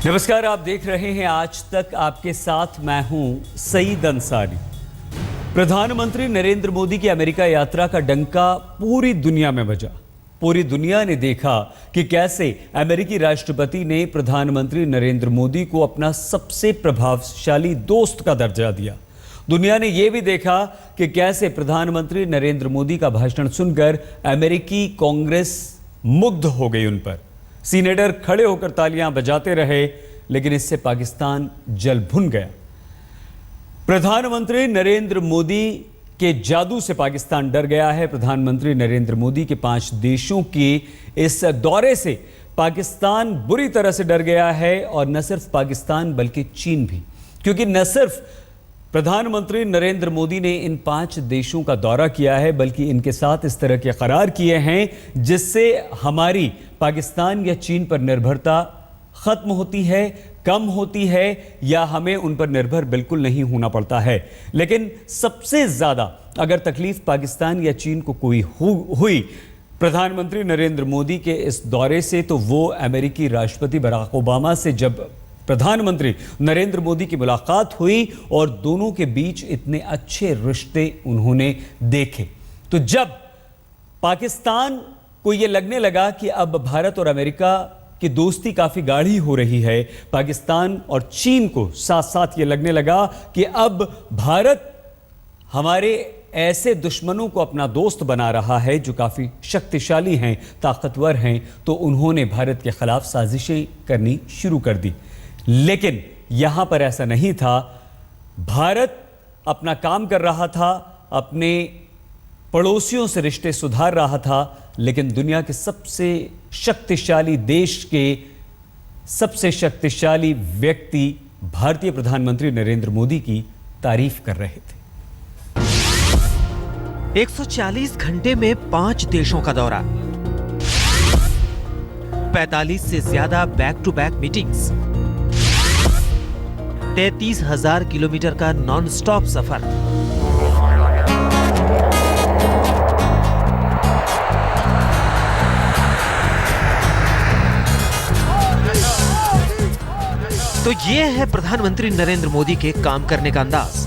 नमस्कार, आप देख रहे हैं आज तक। आपके साथ मैं हूं सईद अंसारी। प्रधानमंत्री नरेंद्र मोदी की अमेरिका यात्रा का डंका पूरी दुनिया में बजा। पूरी दुनिया ने देखा कि कैसे अमेरिकी राष्ट्रपति ने प्रधानमंत्री नरेंद्र मोदी को अपना सबसे प्रभावशाली दोस्त का दर्जा दिया। दुनिया ने यह भी देखा कि कैसे प्रधानमंत्री नरेंद्र मोदी का भाषण सुनकर अमेरिकी कांग्रेस मुग्ध हो गई उन पर। सीनेटर खड़े होकर तालियां बजाते रहे, लेकिन इससे पाकिस्तान जल भुन गया। प्रधानमंत्री नरेंद्र मोदी के जादू से पाकिस्तान डर गया है। प्रधानमंत्री नरेंद्र मोदी के 5 देशों के इस दौरे से पाकिस्तान बुरी तरह से डर गया है, और न सिर्फ पाकिस्तान बल्कि चीन भी, क्योंकि न सिर्फ प्रधानमंत्री नरेंद्र मोदी ने इन 5 देशों का दौरा किया है, बल्कि इनके साथ इस तरह के करार किए हैं जिससे हमारी पाकिस्तान या चीन पर निर्भरता खत्म होती है, कम होती है, या हमें उन पर निर्भर बिल्कुल नहीं होना पड़ता है। लेकिन सबसे ज्यादा अगर तकलीफ पाकिस्तान या चीन को कोई हुई प्रधानमंत्री नरेंद्र मोदी के इस दौरे से, तो वो अमेरिकी राष्ट्रपति बराक ओबामा से जब प्रधानमंत्री नरेंद्र मोदी की मुलाकात हुई और दोनों के बीच इतने अच्छे रिश्ते उन्होंने देखे। तो जब पाकिस्तान को यह लगने लगा कि अब भारत और अमेरिका की दोस्ती काफी गाढ़ी हो रही है, पाकिस्तान और चीन को साथ साथ यह लगने लगा कि अब भारत हमारे ऐसे दुश्मनों को अपना दोस्त बना रहा है जो काफी शक्तिशाली हैं, ताकतवर हैं, तो उन्होंने भारत के खिलाफ साजिशें करनी शुरू कर दी। लेकिन यहां पर ऐसा नहीं था। भारत अपना काम कर रहा था, अपने पड़ोसियों से रिश्ते सुधार रहा था, लेकिन दुनिया के सबसे शक्तिशाली देश के सबसे शक्तिशाली व्यक्ति भारतीय प्रधानमंत्री नरेंद्र मोदी की तारीफ कर रहे थे। 140 घंटे में 5 देशों का दौरा, 45 से ज्यादा back to back meetings, 33,000 kilometre का नॉन स्टॉप सफर। तो ये है प्रधानमंत्री नरेंद्र मोदी के काम करने का अंदाज।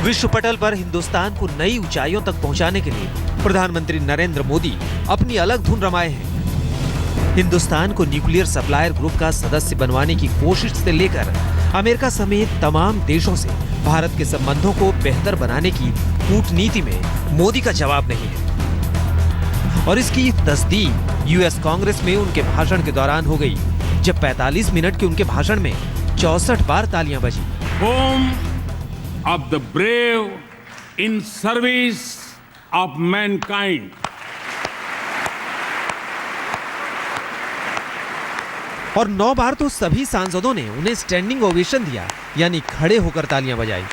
विश्व पटल पर हिंदुस्तान को नई ऊंचाइयों तक पहुंचाने के लिए प्रधानमंत्री नरेंद्र मोदी अपनी अलग धुन रमाए हैं। हिंदुस्तान को न्यूक्लियर सप्लायर ग्रुप का सदस्य बनवाने की कोशिश से लेकर अमेरिका समेत तमाम देशों से भारत के संबंधों को बेहतर बनाने की कूटनीति में मोदी का जवाब नहीं है। और इसकी तस्दीक यूएस कांग्रेस में उनके भाषण के दौरान हो गई, जब 45 मिनट के उनके भाषण में 64 बार तालियां बजी। Of the brave in service of mankind. और 9 बार तो सभी सांसदों ने उन्हें स्टैंडिंग ओवेशन दिया, यानी खड़े होकर तालियां बजाई।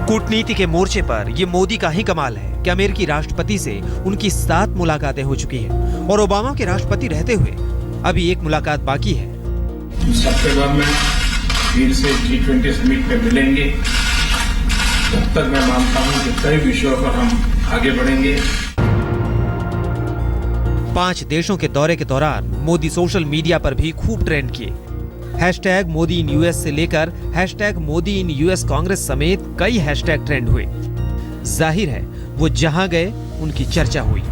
कूटनीति के मोर्चे पर यह मोदी का ही कमाल है कि अमेरिकी राष्ट्रपति से उनकी 7 मुलाकातें हो चुकी हैं, और ओबामा के राष्ट्रपति रहते हुए अभी एक मुलाकात बाकी है। सितंबर में फिर से G20 समिट में मिलेंगे। तब तक मैं मानता हूं कि कई विषयों पर हम आगे बढ़ेंगे। 5 देशों के दौरे के दौरान मोदी सोशल मीडिया पर भी खूब ट्रेंड किए। हैशटैग मोदी इन यूएस से लेकर hashtag Modi in US Congress समेत कई हैशटैग ट्रेंड हुए। जाहिर है वो जहां गए उनकी चर्चा हुई।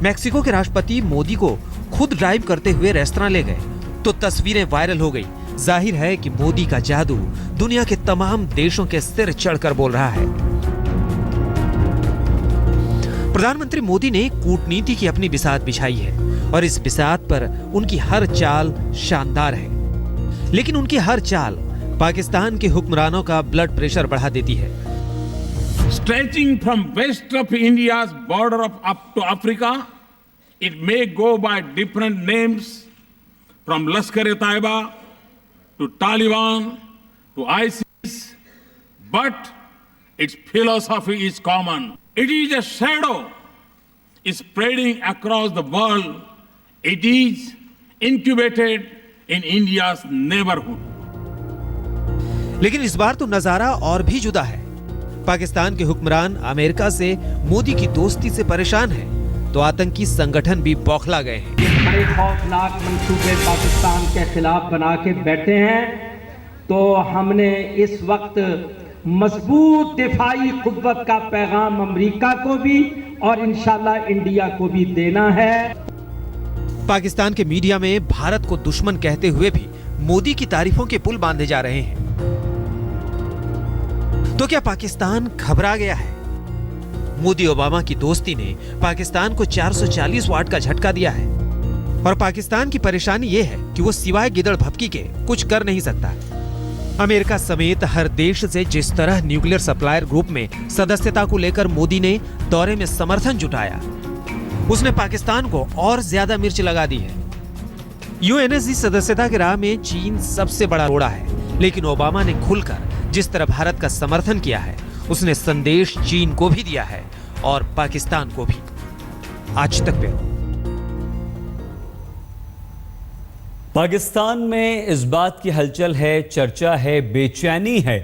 मैक्सिको के राष्ट्रपति मोदी को खुद ड्राइव करते हुए रेस्तरां ले गए तो तस्वीरें वायरल हो गई। जाहिर है कि मोदी का जादू दुनिया के तमाम देशों के सिर चढ़कर बोल रहा है। प्रधानमंत्री मोदी ने कूटनीति की अपनी बिसात बिछाई है, और इस बिसात पर उनकी हर चाल शानदार है। लेकिन उनकी हर चाल पाकिस्तान के हुक्मरानों का ब्लड प्रेशर बढ़ा देती है। Stretching from west of India's border up to Africa, it may go by different names. From Lashkar-e-Taiba to Taliban to ISIS, but its philosophy is common. It is a shadow spreading across the world. It is incubated in India's neighborhood. लेकिन इस बार तो नजारा और भी जुदा है। पाकिस्तान के हुक्मरान अमेरिका से मोदी की दोस्ती से परेशान हैं, तो आतंकी संगठन भी बौखला गए हैं। बड़े खौफनाक मंसूबे पाकिस्तान के खिलाफ बना के बैठे हैं, तो हमने इस वक्त मजबूत दिफाई कुव्वत का पैगाम अमेरिका को भी और इंशाल्लाह इंडिया को भी देना है। पाकिस्तान के मीडिया में भारत को दुश्मन कहते हुए भी मोदी की तारीफों के पुल बांधे जा रहे हैं। तो क्या पाकिस्तान घबरा गया है? मोदी ओबामा की दोस्ती ने पाकिस्तान को 440 वाट का झटका दिया है और पाकिस्तान की परेशानी यह है कि वो सिवाय गिदड़ भपकी के कुछ कर नहीं सकता। अमेरिका समेत हर देश से जिस तरह न्यूक्लियर सप्लायर ग्रुप में सदस्यता को लेकर मोदी ने दौरे में समर्थन जुटाया, उसने पाकिस्तान को और ज्यादा मिर्च लगा दी है। यूएनएससी सदस्यता की राह में चीन सबसे बड़ा रोड़ा है, लेकिन ओबामा ने खुलकर जिस तरह भारत का समर्थन किया है, उसने संदेश चीन को भी दिया है और पाकिस्तान को भी। आज तक ब्यूरो। पाकिस्तान में इस बात की हलचल है, चर्चा है, बेचैनी है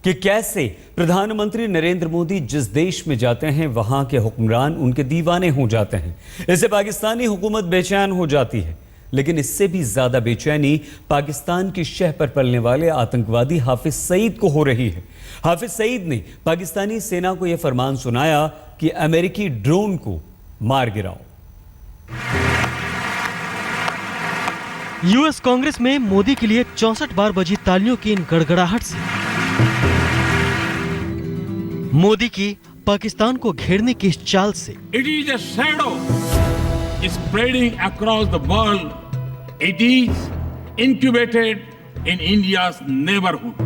कि कैसे प्रधानमंत्री नरेंद्र मोदी जिस देश में जाते हैं वहां के हुक्मरान उनके दीवाने हो जाते हैं। इससे पाकिस्तानी हुकूमत बेचैन हो जाती है। लेकिन इससे भी ज्यादा बेचैनी पाकिस्तान की शह पर पलने वाले आतंकवादी हाफिज सईद को हो रही है। हाफिज सईद ने पाकिस्तानी सेना को यह फरमान सुनाया कि अमेरिकी ड्रोन को मार गिराओ। यूएस कांग्रेस में मोदी के लिए 64 बार बजी तालियों की इन गड़गड़ाहट से मोदी की पाकिस्तान को घेरने की इस चाल से It is a shadow spreading across the world. It is incubated in India's neighborhood.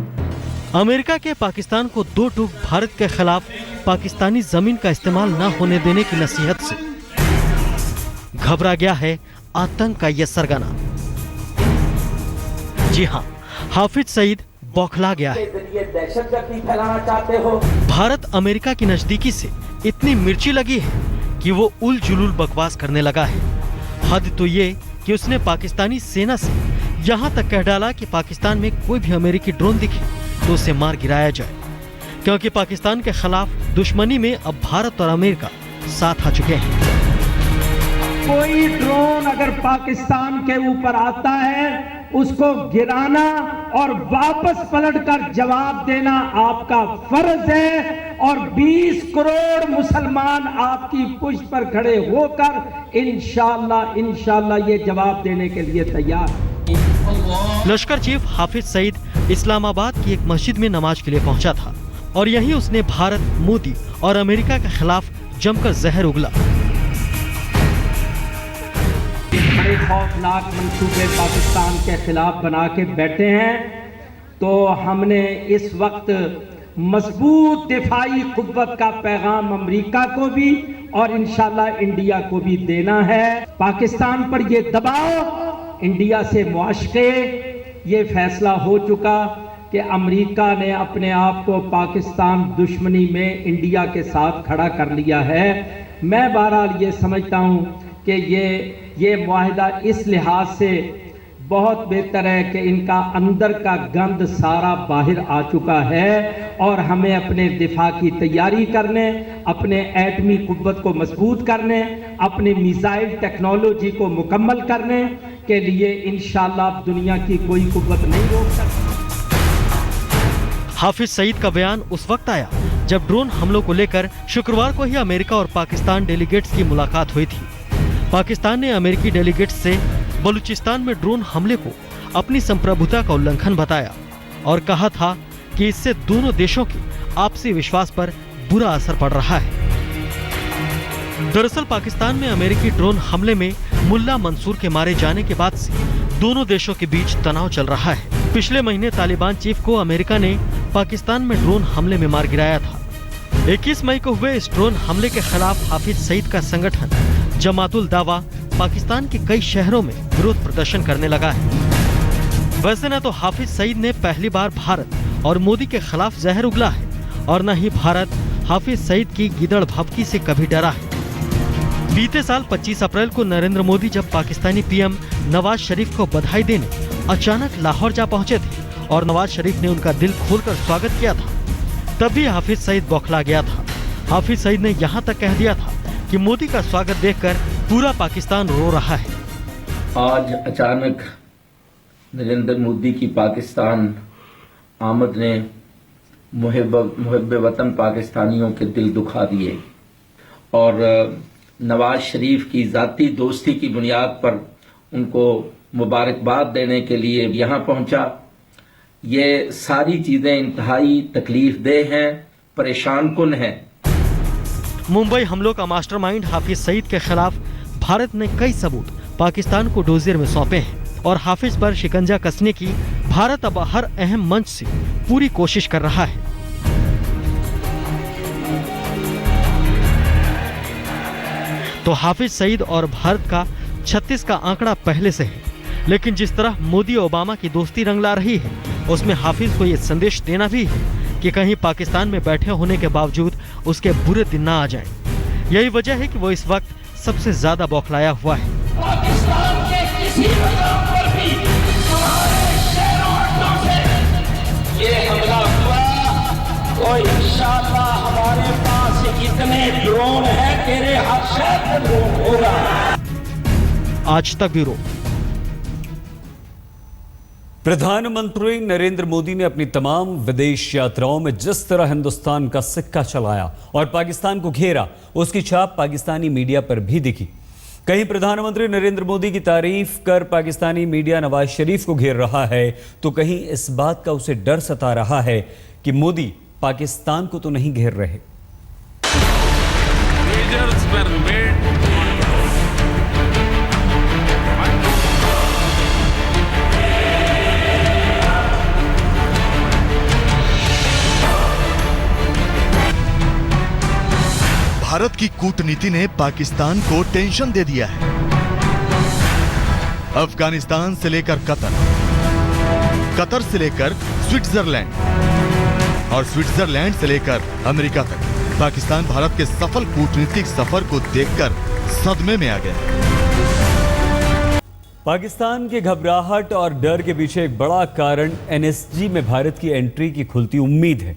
America के पाकिस्तान को दो टूक भारत के खिलाफ पाकिस्तानी जमीन का इस्तेमाल न होने देने की नसीहत से घबरा गया है आतंक का यह सरगना। जी हां, हाफिज सईद बौखला गया है। दहशतगर्दी फैलाना चाहते हो? भारत अमेरिका की नजदीकी से इतनी मिर्ची लगी है कि वो उल जुलूल बकवास करने लगा है। हद तो ये कि उसने पाकिस्तानी सेना से यहाँ तक कह डाला कि पाकिस्तान में कोई भी अमेरिकी ड्रोन दिखे तो उसे मार गिराया जाए, क्योंकि पाकिस्तान के खिलाफ दुश्मनी में अब भारत और अमेरिका साथ आ चुके हैं। कोई ड्रोन अगर पाकिस्तान के ऊपर आता है उसको गिराना और वापस पलटकर जवाब देना आपका फर्ज है, और 20 करोड़ मुसलमान आपकी पुष्ट पर खड़े होकर इंशाअल्लाह ये जवाब देने के लिए तैयार हैं। लश्कर चीफ हाफिज सईद इस्लामाबाद की एक मस्जिद में नमाज के लिए पहुंचा था और यहीं उसने भारत, मोदी और अमेरिका के खिलाफ जमकर जहर उगला। बड़े खौफनाक मंसूबे पाकिस्तान के खिलाफ बना के बैठे हैं, तो हमने इस वक्त मजबूत दिफाई कुव्वत का पैगाम अमेरिका को भी और इंशाल्लाह इंडिया को भी देना है। पाकिस्तान पर ये दबाव, इंडिया से मुआशके, ये फैसला हो चुका कि अमेरिका ने अपने आप को पाकिस्तान दुश्मनी में इंडिया के साथ खड़ा कर लिया है। मैं बहरहाल ये समझता हूँ कि ये मुआहिदा इस लिहाज से बहुत बेहतर है कि इनका अंदर का गंद सारा बाहर आ चुका है और हमें अपने दिफा की तैयारी करने, अपने एटमी कुव्वत को मजबूत करने, अपने मिसाइल टेक्नोलॉजी को मुकम्मल करने के लिए इंशाअल्लाह दुनिया की कोई कुव्वत नहीं रोक सकती। हाफिज सईद का बयान उस वक्त आया जब ड्रोन हमलों को लेकर शुक्रवार को ही अमेरिका और पाकिस्तान डेलीगेट्स की मुलाकात हुई थी। पाकिस्तान ने अमेरिकी डेलीगेट्स से बलूचिस्तान में ड्रोन हमले को अपनी संप्रभुता का उल्लंघन बताया और कहा था कि इससे दोनों देशों के आपसी विश्वास पर बुरा असर पड़ रहा है। दरअसल पाकिस्तान में अमेरिकी ड्रोन हमले में मुल्ला मंसूर के मारे जाने के बाद से दोनों देशों के बीच तनाव चल रहा है। पिछले महीने तालिबान चीफ को अमेरिका ने पाकिस्तान में ड्रोन हमले में मार गिराया था। 21 मई को हुए इस ड्रोन हमले के खिलाफ हाफिज सईद का संगठन जमातुल दावा पाकिस्तान के कई शहरों में विरोध प्रदर्शन करने लगा है। वैसे न तो हाफिज सईद ने पहली बार भारत और मोदी के खिलाफ जहर उगला है और न ही भारत हाफिज सईद की गिदड़ भभकी से कभी डरा है। बीते साल 25 अप्रैल को नरेंद्र मोदी जब पाकिस्तानी पीएम नवाज शरीफ को बधाई देने अचानक लाहौर जा पहुंचे थे और नवाज शरीफ ने उनका दिल खोलकर स्वागत किया था, तब भी हाफिज सईद बौखला गया था। हाफिज सईद ने यहाँ तक कह दिया था कि मोदी का स्वागत देखकर पूरा पाकिस्तान रो रहा है। आज अचानक नरेंद्र मोदी की पाकिस्तान आमद ने मुहिब वतन पाकिस्तानियों के दिल दुखा दिए और नवाज शरीफ की जाती दोस्ती की बुनियाद पर उनको मुबारकबाद देने के लिए यहाँ पहुंचा। ये सारी चीजें इंतहाई तकलीफ देह हैं, परेशान कुन हैं। मुंबई हमलों का मास्टरमाइंड हाफिज सईद के खिलाफ भारत ने कई सबूत पाकिस्तान को डोजियर में सौंपे हैं और हाफिज पर शिकंजा कसने की भारत अब हर अहम मंच से पूरी कोशिश कर रहा है। तो हाफिज सईद और भारत का 36 का आंकड़ा पहले से है, लेकिन जिस तरह मोदी ओबामा की दोस्ती रंग ला रही है, उसमें हाफिज को ये संदेश देना भी है कि कहीं पाकिस्तान में बैठे होने के बावजूद उसके बुरे दिन ना आ जाएं। यही वजह है कि वो इस वक्त सबसे ज्यादा बौखलाया हुआ है। पाकिस्तान के किसी मकाम पर भी हमारे शहरों से ये हमला हुआ तो इंशाअल्लाह हमारे पास इतने ड्रोन हैं, तेरे हर शहर में ड्रोन होगा। आज तक ब्यूरो। प्रधानमंत्री नरेंद्र मोदी ने अपनी तमाम विदेश यात्राओं में जिस तरह हिंदुस्तान का सिक्का चलाया और पाकिस्तान को घेरा, उसकी छाप पाकिस्तानी मीडिया पर भी दिखी। कहीं प्रधानमंत्री नरेंद्र मोदी की तारीफ कर पाकिस्तानी मीडिया नवाज शरीफ को घेर रहा है, तो कहीं इस बात का उसे डर सता रहा है कि मोदी पाकिस्तान को तो नहीं घेर रहे। भारत की कूटनीति ने पाकिस्तान को टेंशन दे दिया है। अफगानिस्तान से लेकर कतर से लेकर स्विट्जरलैंड और स्विट्जरलैंड से लेकर अमेरिका तक पाकिस्तान भारत के सफल कूटनीतिक सफर को देखकर सदमे में आ गया। पाकिस्तान के घबराहट और डर के पीछे एक बड़ा कारण एनएसजी में भारत की एंट्री की खुलती उम्मीद है।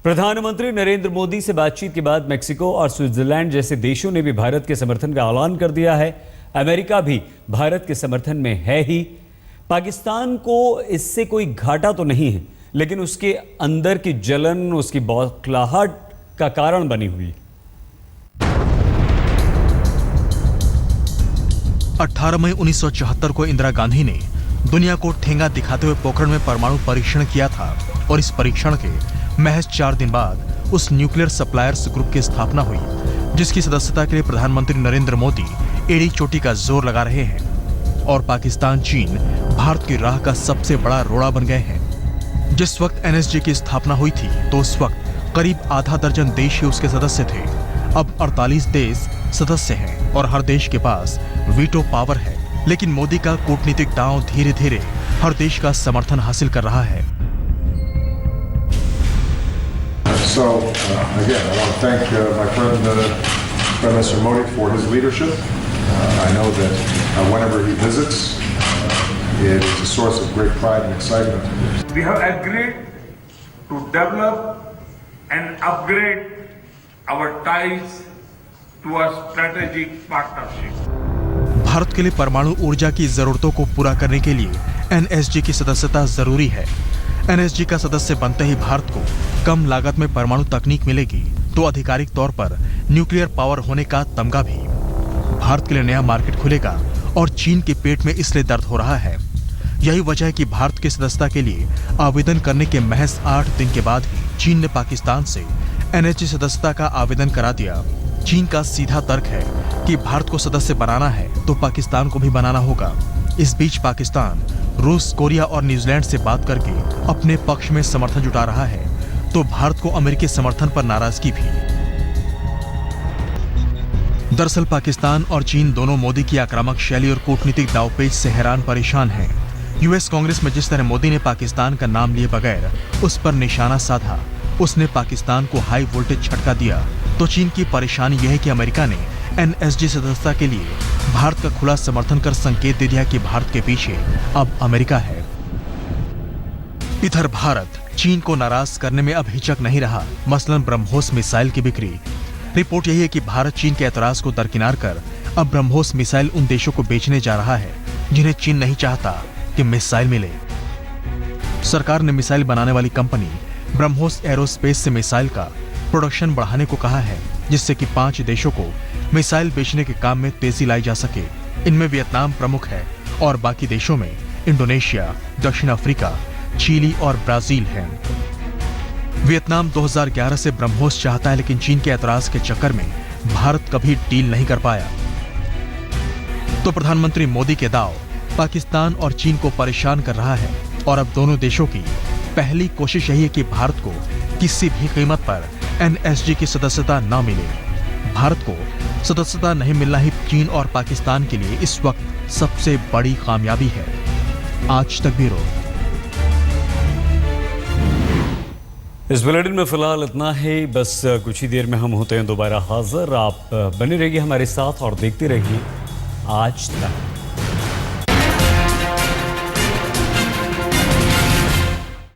प्रधानमंत्री नरेंद्र मोदी से बातचीत के बाद मेक्सिको और स्विट्जरलैंड जैसे देशों ने भी भारत के समर्थन का ऐलान कर दिया है। अमेरिका भी भारत के समर्थन में है ही। पाकिस्तान को इससे कोई घाटा तो नहीं है, लेकिन उसके अंदर की जलन, उसकी बौखलाहट का कारण बनी हुई है। 18 मई 1974 को इंदिरा गांधी ने दुनिया को ठेंगा दिखाते हुए पोखरण में परमाणु परीक्षण किया था और इस परीक्षण के महज 4 दिन बाद उस न्यूक्लियर सप्लायर्स ग्रुप की स्थापना हुई, जिसकी सदस्यता के लिए प्रधानमंत्री नरेंद्र मोदी एड़ी चोटी का जोर लगा रहे हैं और पाकिस्तान, चीन भारत की राह का सबसे बड़ा रोड़ा बन गए हैं। जिस वक्त एनएसजी की स्थापना हुई थी तो उस वक्त करीब आधा दर्जन देश ही उसके सदस्य थे। अब 48 देश सदस्य हैं और हर देश के पास वीटो पावर है, लेकिन मोदी का कूटनीतिक दांव धीरे धीरे हर देश का समर्थन हासिल कर रहा है। So again, I want to thank my friend Prime Minister Modi for his leadership. I know that whenever he visits, it is a source of great pride and excitement. We have agreed to develop and upgrade our ties to a strategic partnership. Bharat के लिए परमाणु ऊर्जा की जरूरतों को पूरा करने के लिए एनएसजी की सदस्यता जरूरी है। एनएसजी का सदस्य बनते ही भारत को कम लागत में परमाणु तकनीक मिलेगी, तो आधिकारिक तौर पर न्यूक्लियर पावर होने का तमगा भी। भारत के लिए नया मार्केट खुलेगा और चीन के पेट में इसलिए दर्द हो रहा है। यही वजह है कि भारत की सदस्यता के लिए आवेदन करने के महज 8 दिन के बाद ही चीन ने पाकिस्तान से एनएसजी सदस्यता का आवेदन करा दिया। चीन का सीधा तर्क है कि भारत को सदस्य बनाना है तो पाकिस्तान को भी बनाना होगा। इस बीच पाकिस्तान रूस, कोरिया और न्यूजीलैंड से बात करके अपने पक्ष में समर्थन जुटा रहा है, तो भारत को अमेरिकी समर्थन पर नाराजगी भी। दरअसल पाकिस्तान और चीन दोनों मोदी की आक्रामक शैली और कूटनीतिक दावपेच से हैरान परेशान हैं। यूएस कांग्रेस में जिस तरह मोदी ने पाकिस्तान का नाम लिए बगैर उस पर निशाना साधा, उसने पाकिस्तान को हाई वोल्टेज झटका दिया, तो चीन की परेशानी यह है कि अमेरिका ने एनएसजी सदस्यता के लिए भारत का खुला समर्थन कर संकेत दे दिया कि भारत के पीछे अब अमेरिका है। इधर भारत चीन को नाराज करने में अब हिचक नहीं रहा, मसलन ब्रह्मोस मिसाइल की बिक्री। रिपोर्ट यही है कि भारत चीन के ऐतराज को दरकिनार कर अब ब्रह्मोस मिसाइल उन देशों को बेचने जा रहा है जिन्हें चीन नहीं चाहता कि मिसाइल मिले। सरकार ने मिसाइल बनाने वाली कंपनी ब्रह्मोस एरोस्पेस से मिसाइल का प्रोडक्शन बढ़ाने को कहा है, जिससे कि 5 देशों को मिसाइल बेचने के काम में तेजी लाई जा सके। इनमें वियतनाम प्रमुख है और बाकी देशों में इंडोनेशिया, दक्षिण अफ्रीका, चिली और ब्राजील हैं। वियतनाम 2011 से ब्रह्मोस चाहता है, लेकिन चीन के ऐतराज के चक्कर में भारत कभी डील नहीं कर पाया। तो प्रधानमंत्री मोदी के दाव पाकिस्तान और चीन को परेशान कर रहा है और अब दोनों देशों की पहली कोशिश यही है कि भारत को किसी भी कीमत पर एनएसजी की सदस्यता न मिले। भारत को सदस्यता नहीं मिलना ही चीन और पाकिस्तान के लिए इस वक्त सबसे बड़ी कामयाबी है। आज तक ब्यूरो। इस बुलेटिन में फिलहाल इतना ही, बस कुछ ही देर में हम होते हैं दोबारा हाजिर। आप बने रहिए हमारे साथ और देखते रहिए आज तक।